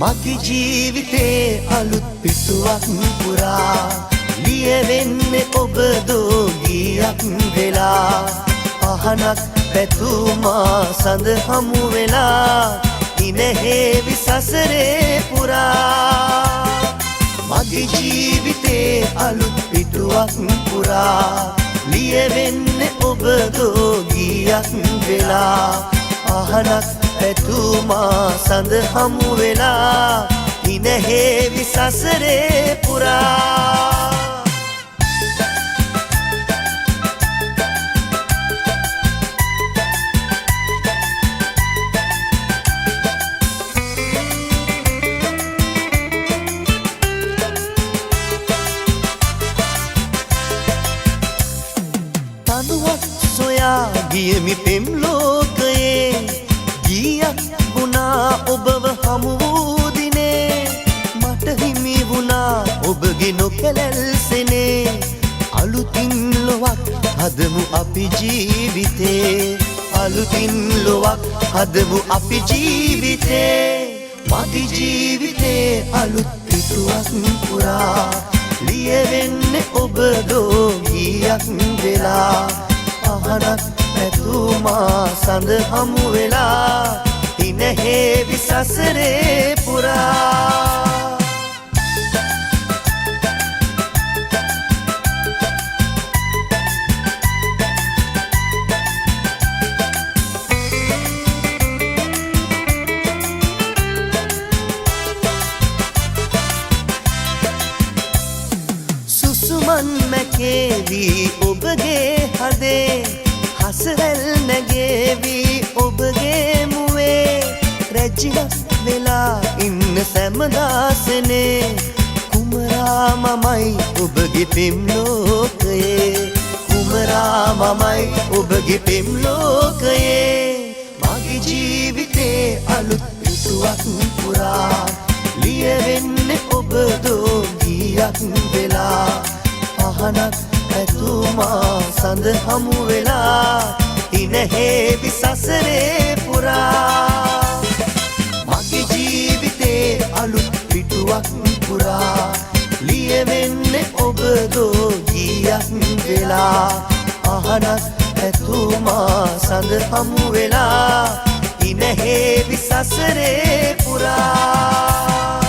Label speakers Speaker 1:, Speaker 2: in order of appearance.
Speaker 1: මගේ ජීවිතේ අලුත් පිටුවක් පුරා ලියවෙන්නේ ඔබ දෝගියක් වෙලා අහනක් පැතුමා සඳ හමු වෙලා ඉනහේවි සසරේ පුරා මගේ ජීවිතේ අලුත් පිටුවක් පුරා ලියවෙන්නේ ඔබ දෝගියක් වෙලා අහනක් පැතුමා සඳ හමු වෙලා ඉනහේවි සසරේ පුරා තනුවක් සොයා ගියමි පෙම් ලෝකයේ ගියක් වුණා ඔබව හමු වූ දිනේ මට හිමි වුණා ඔබගේ නොකැලැල්සෙනේ අලුතින් ලොවක් හදමු අපි ජීවිතේ අලුතින් ලොවක් හදමු අපි ජීවිතේ මගේ ජීවිතේ අලුත් පිටුවක් පුරා ලියවෙන්නේ ඔබ දෝගියක් වෙලා අහනක් පැතුමා සඳ හමු වෙලා ඉනහේවි සසරේ පුරා සුසුමන් මැකේවි ඔබගේ හදේ හසරැල් නැගේවි ඔබගේ මුවේ රැජිනක් වෙලා ඉන්න සැමදාසනේ කුමරා මමයි ඔබගේ පෙම් ලෝකයේ කුමරා මමයි ඔබගේ පෙම් ලෝකයේ මගේ ජීවිතේ අලුත් පිටුවක් පුරා ලියවෙන්නේ ඔබ දෝගියක් වෙලා අහනක් පැතුමා සඳ හමු වෙලා ඉනහේවි සසරේ පුරා මගේ ජීවිතේ අලුත් පිටුවක් පුරා ලියවෙන්නේ ඔබ දෝගියක් වෙලා අහනක් පැතුමා සඳ හමු වෙලා ඉනහේවි සසරේ පුරා